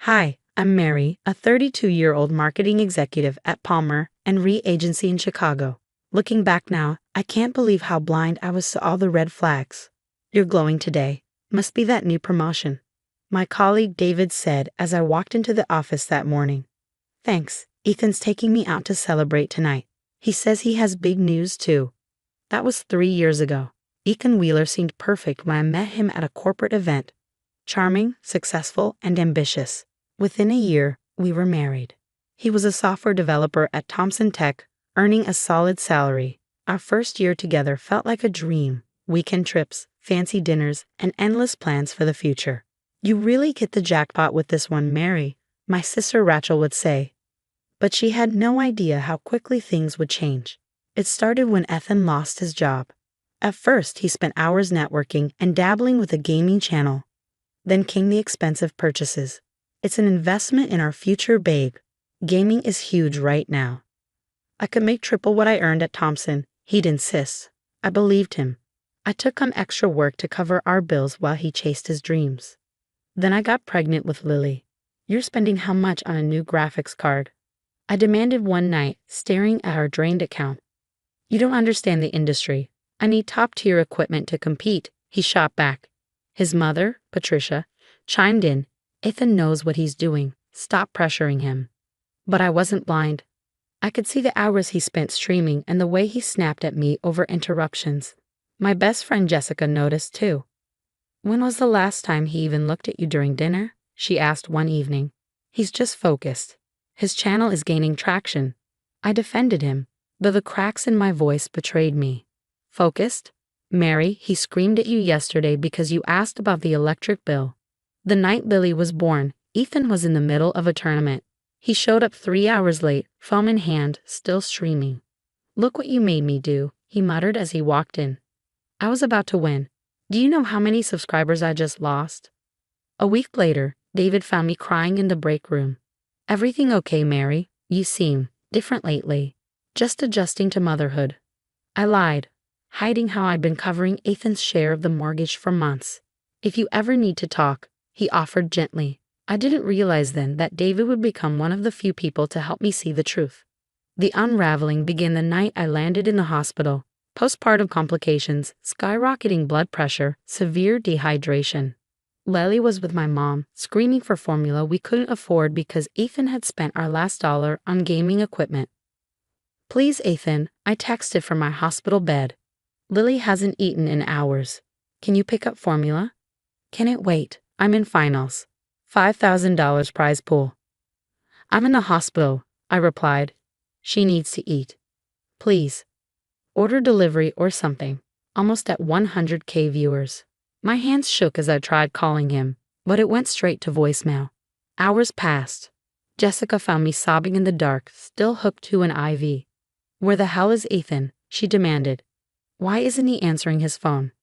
Hi, I'm Mary, a 32-year-old marketing executive at Palmer and Re Agency in Chicago. Looking back now, I can't believe how blind I was to all the red flags. You're glowing today. Must be that new promotion. My colleague David said as I walked into the office that morning. Thanks, Ethan's taking me out to celebrate tonight. He says he has big news too. That was 3 years ago. Ethan Wheeler seemed perfect when I met him at a corporate event. Charming, successful, and ambitious. Within a year, we were married. He was a software developer at Thomson Tech, earning a solid salary. Our first year together felt like a dream. Weekend trips, fancy dinners, and endless plans for the future. You really hit the jackpot with this one, Mary, my sister Rachel would say. But she had no idea how quickly things would change. It started when Ethan lost his job. At first, he spent hours networking and dabbling with a gaming channel. Then came the expensive purchases. It's an investment in our future, babe. Gaming is huge right now. I could make triple what I earned at Thomson, he'd insist. I believed him. I took on extra work to cover our bills while he chased his dreams. Then I got pregnant with Lily. You're spending how much on a new graphics card? I demanded one night, staring at our drained account. You don't understand the industry. I need top-tier equipment to compete, he shot back. His mother, Patricia, chimed in. Ethan knows what he's doing. Stop pressuring him. But I wasn't blind. I could see the hours he spent streaming and the way he snapped at me over interruptions. My best friend Jessica noticed too. When was the last time he even looked at you during dinner? She asked one evening. He's just focused. His channel is gaining traction. I defended him, though the cracks in my voice betrayed me. Focused? Mary, he screamed at you yesterday because you asked about the electric bill. The night Lily was born, Ethan was in the middle of a tournament. He showed up 3 hours late, phone in hand, still streaming. Look what you made me do, he muttered as he walked in. I was about to win. Do you know how many subscribers I just lost? A week later, David found me crying in the break room. Everything okay, Mary? You seem different lately. Just adjusting to motherhood. I lied, hiding how I'd been covering Ethan's share of the mortgage for months. If you ever need to talk, he offered gently. I didn't realize then that David would become one of the few people to help me see the truth. The unraveling began the night I landed in the hospital. Postpartum complications, skyrocketing blood pressure, severe dehydration. Lily was with my mom, screaming for formula we couldn't afford because Ethan had spent our last dollar on gaming equipment. Please, Ethan, I texted from my hospital bed. Lily hasn't eaten in hours. Can you pick up formula? Can it wait? I'm in finals. $5,000 prize pool. I'm in the hospital, I replied. She needs to eat. Please. Order delivery or something. Almost at 100K viewers. My hands shook as I tried calling him, but it went straight to voicemail. Hours passed. Jessica found me sobbing in the dark, still hooked to an IV. Where the hell is Ethan? She demanded. Why isn't he answering his phone?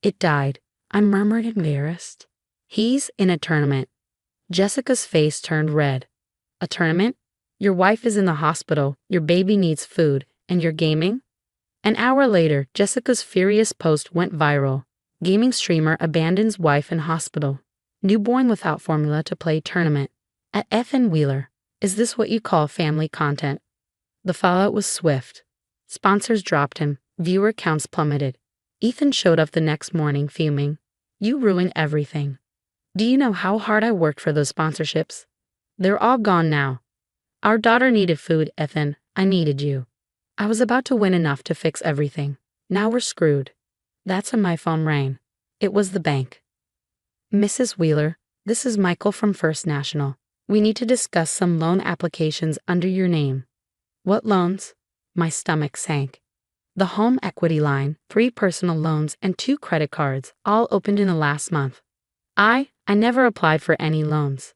It died. I murmured, embarrassed. He's in a tournament. Jessica's face turned red. A tournament? Your wife is in the hospital, your baby needs food, and you're gaming? An hour later, Jessica's furious post went viral. Gaming streamer abandons wife in hospital. Newborn without formula to play tournament. At Ethan Wheeler. Is this what you call family content? The fallout was swift. Sponsors dropped him. Viewer counts plummeted. Ethan showed up the next morning fuming. You ruined everything. Do you know how hard I worked for those sponsorships? They're all gone now. Our daughter needed food, Ethan. I needed you. I was about to win enough to fix everything. Now we're screwed. That's when my phone rang. It was the bank. Mrs. Wheeler, this is Michael from First National. We need to discuss some loan applications under your name. What loans? My stomach sank. The home equity line, 3 personal loans, and 2 credit cards, all opened in the last month. I never applied for any loans.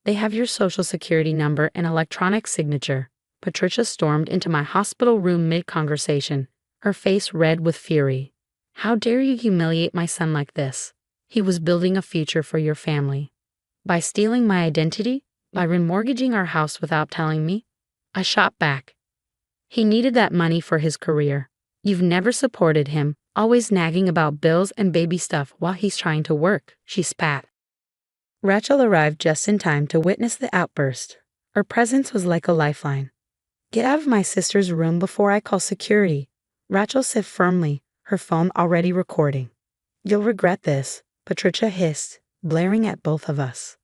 They have your social security number and electronic signature. Patricia stormed into my hospital room mid-conversation, her face red with fury. How dare you humiliate my son like this? He was building a future for your family. By stealing my identity? By remortgaging our house without telling me? I shot back. He needed that money for his career. You've never supported him, always nagging about bills and baby stuff while he's trying to work, she spat. Rachel arrived just in time to witness the outburst. Her presence was like a lifeline. Get out of my sister's room before I call security, Rachel said firmly, her phone already recording. You'll regret this, Patricia hissed, blaring at both of us.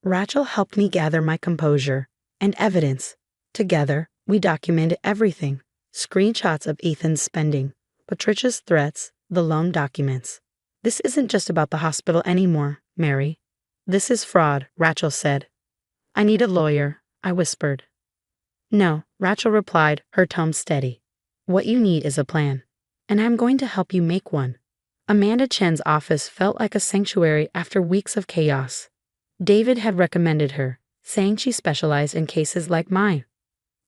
Rachel helped me gather my composure and evidence. Together, we documented everything. Screenshots of Ethan's spending, Patricia's threats, the loan documents. This isn't just about the hospital anymore, Mary. This is fraud, Rachel said. I need a lawyer, I whispered. No, Rachel replied, her tone steady. What you need is a plan, and I'm going to help you make one. Amanda Chen's office felt like a sanctuary after weeks of chaos. David had recommended her, saying she specialized in cases like mine.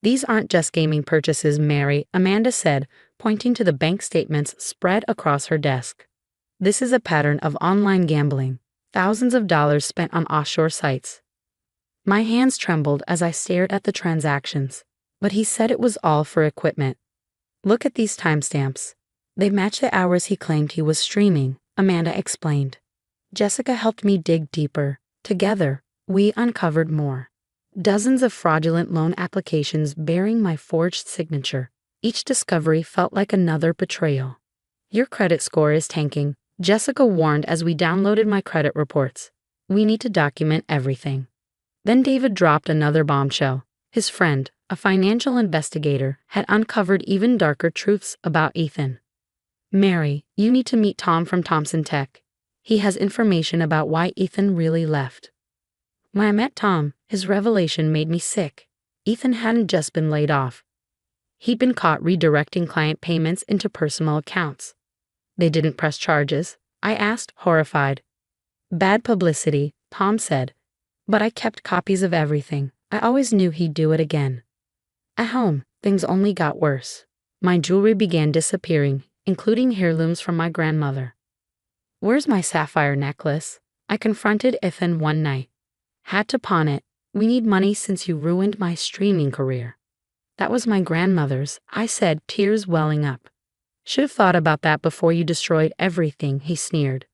These aren't just gaming purchases, Mary, Amanda said, pointing to the bank statements spread across her desk. This is a pattern of online gambling, thousands of dollars spent on offshore sites. My hands trembled as I stared at the transactions, but he said it was all for equipment. Look at these timestamps. They match the hours he claimed he was streaming, Amanda explained. Jessica helped me dig deeper. Together, we uncovered more. Dozens of fraudulent loan applications bearing my forged signature. Each discovery felt like another betrayal. Your credit score is tanking, Jessica warned as we downloaded my credit reports. We need to document everything. Then David dropped another bombshell. His friend, a financial investigator, had uncovered even darker truths about Ethan. Mary, you need to meet Tom from Thompson Tech. He has information about why Ethan really left. When I met Tom, his revelation made me sick. Ethan hadn't just been laid off. He'd been caught redirecting client payments into personal accounts. They didn't press charges, I asked, horrified. Bad publicity, Tom said. But I kept copies of everything. I always knew he'd do it again. At home, things only got worse. My jewelry began disappearing, including heirlooms from my grandmother. Where's my sapphire necklace? I confronted Ethan one night. Had to pawn it. We need money since you ruined my streaming career. That was my grandmother's, I said, tears welling up. Should have thought about that before you destroyed everything, he sneered.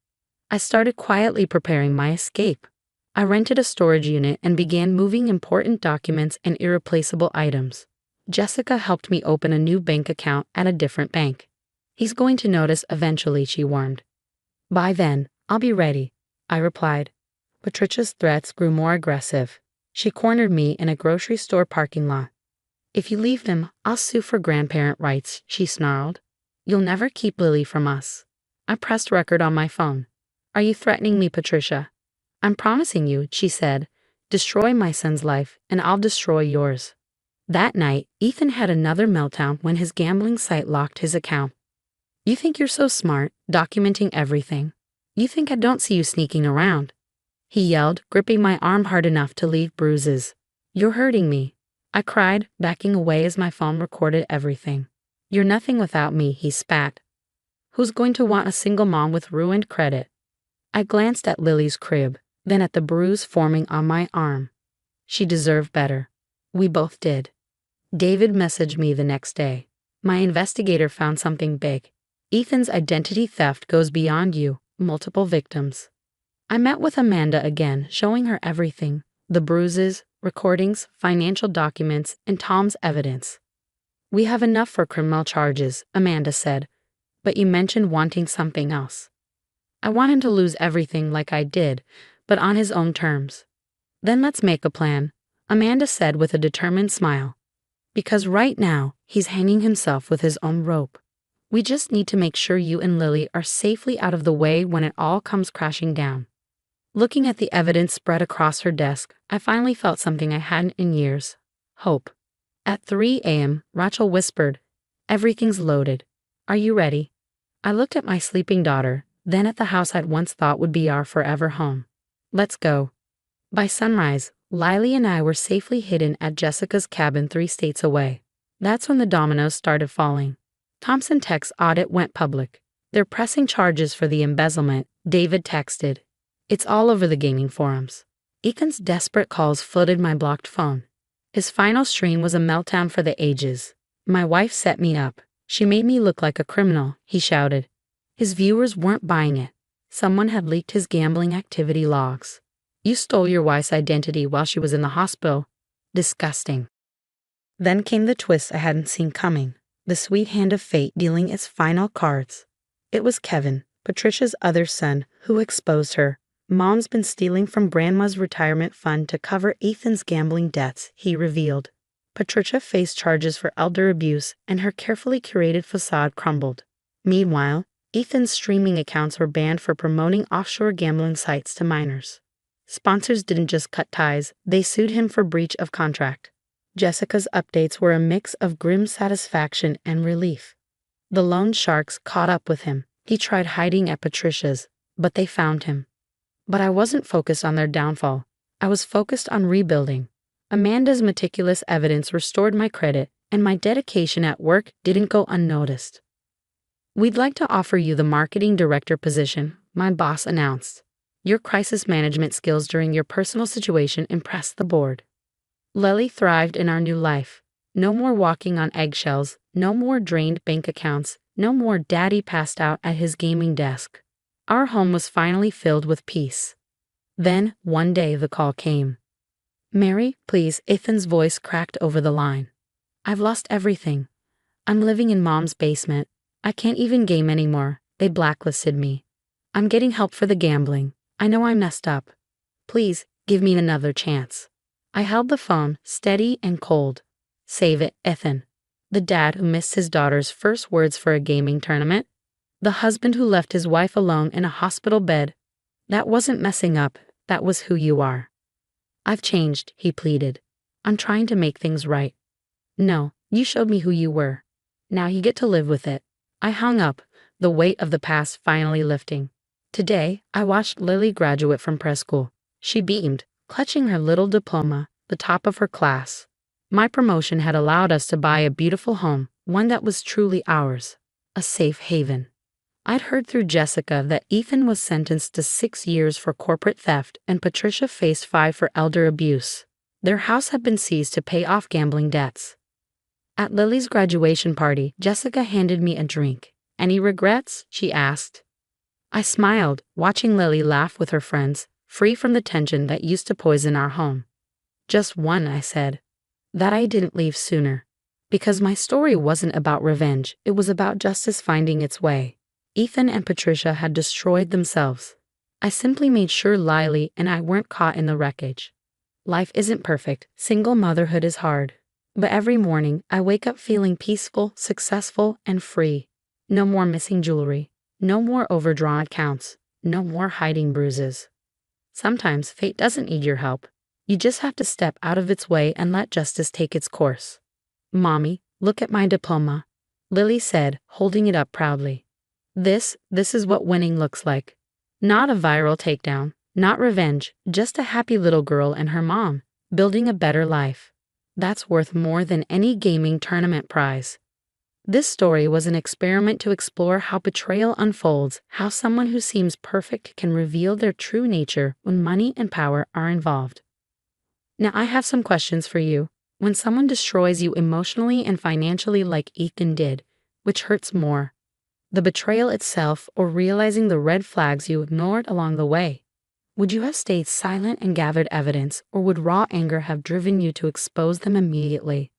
I started quietly preparing my escape. I rented a storage unit and began moving important documents and irreplaceable items. Jessica helped me open a new bank account at a different bank. He's going to notice eventually, she warned. By then, I'll be ready, I replied. Patricia's threats grew more aggressive. She cornered me in a grocery store parking lot. If you leave him, I'll sue for grandparent rights, she snarled. You'll never keep Lily from us. I pressed record on my phone. Are you threatening me, Patricia? I'm promising you, she said. Destroy my son's life, and I'll destroy yours. That night, Ethan had another meltdown when his gambling site locked his account. You think you're so smart, documenting everything. You think I don't see you sneaking around. He yelled, gripping my arm hard enough to leave bruises. You're hurting me. I cried, backing away as my phone recorded everything. You're nothing without me, he spat. Who's going to want a single mom with ruined credit? I glanced at Lily's crib, then at the bruise forming on my arm. She deserved better. We both did. David messaged me the next day. My investigator found something big. Ethan's identity theft goes beyond you, multiple victims. I met with Amanda again, showing her everything, the bruises, recordings, financial documents, and Tom's evidence. We have enough for criminal charges, Amanda said, but you mentioned wanting something else. I want him to lose everything like I did, but on his own terms. Then let's make a plan, Amanda said with a determined smile. Because right now, he's hanging himself with his own rope. We just need to make sure you and Lily are safely out of the way when it all comes crashing down. Looking at the evidence spread across her desk, I finally felt something I hadn't in years. Hope. At 3 a.m., Rachel whispered, Everything's loaded. Are you ready? I looked at my sleeping daughter, then at the house I'd once thought would be our forever home. Let's go. By sunrise, Lily and I were safely hidden at Jessica's cabin 3 states away. That's when the dominoes started falling. Thompson Tech's audit went public. They're pressing charges for the embezzlement, David texted. It's all over the gaming forums. Ethan's desperate calls flooded my blocked phone. His final stream was a meltdown for the ages. My wife set me up. She made me look like a criminal, he shouted. His viewers weren't buying it. Someone had leaked his gambling activity logs. You stole your wife's identity while she was in the hospital. Disgusting. Then came the twist I hadn't seen coming, the sweet hand of fate dealing its final cards. It was Kevin, Patricia's other son, who exposed her. Mom's been stealing from Grandma's retirement fund to cover Ethan's gambling debts, he revealed. Patricia faced charges for elder abuse, and her carefully curated facade crumbled. Meanwhile, Ethan's streaming accounts were banned for promoting offshore gambling sites to minors. Sponsors didn't just cut ties, they sued him for breach of contract. Jessica's updates were a mix of grim satisfaction and relief. The loan sharks caught up with him. He tried hiding at Patricia's, but they found him. But I wasn't focused on their downfall. I was focused on rebuilding. Amanda's meticulous evidence restored my credit, and my dedication at work didn't go unnoticed. We'd like to offer you the marketing director position, my boss announced. Your crisis management skills during your personal situation impressed the board. Lily thrived in our new life. No more walking on eggshells, no more drained bank accounts, no more daddy passed out at his gaming desk. Our home was finally filled with peace. Then, one day, the call came. Mary, please, Ethan's voice cracked over the line. I've lost everything. I'm living in Mom's basement. I can't even game anymore. They blacklisted me. I'm getting help for the gambling. I know I messed up. Please, give me another chance. I held the phone, steady and cold. Save it, Ethan. The dad who missed his daughter's first words for a gaming tournament. The husband who left his wife alone in a hospital bed. That wasn't messing up, that was who you are. I've changed, he pleaded. I'm trying to make things right. No, you showed me who you were. Now you get to live with it. I hung up, the weight of the past finally lifting. Today, I watched Lily graduate from preschool. She beamed, clutching her little diploma, the top of her class. My promotion had allowed us to buy a beautiful home, one that was truly ours, a safe haven. I'd heard through Jessica that Ethan was sentenced to 6 years for corporate theft and Patricia faced 5 for elder abuse. Their house had been seized to pay off gambling debts. At Lily's graduation party, Jessica handed me a drink. Any regrets? She asked. I smiled, watching Lily laugh with her friends, free from the tension that used to poison our home. Just one, I said. That I didn't leave sooner. Because my story wasn't about revenge, it was about justice finding its way. Ethan and Patricia had destroyed themselves. I simply made sure Lily and I weren't caught in the wreckage. Life isn't perfect, single motherhood is hard. But every morning, I wake up feeling peaceful, successful, and free. No more missing jewelry. No more overdrawn accounts. No more hiding bruises. Sometimes fate doesn't need your help. You just have to step out of its way and let justice take its course. Mommy, look at my diploma, Lily said, holding it up proudly. This is what winning looks like. Not a viral takedown, not revenge, just a happy little girl and her mom, building a better life. That's worth more than any gaming tournament prize. This story was an experiment to explore how betrayal unfolds, how someone who seems perfect can reveal their true nature when money and power are involved. Now I have some questions for you. When someone destroys you emotionally and financially like Ethan did, which hurts more? The betrayal itself or realizing the red flags you ignored along the way? Would you have stayed silent and gathered evidence, or would raw anger have driven you to expose them immediately?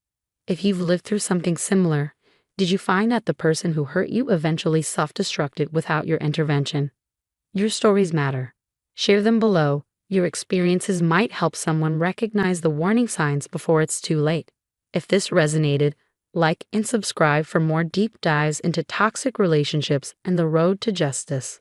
If you've lived through something similar, did you find that the person who hurt you eventually self-destructed without your intervention? Your stories matter. Share them below. Your experiences might help someone recognize the warning signs before it's too late. If this resonated, like and subscribe for more deep dives into toxic relationships and the road to justice.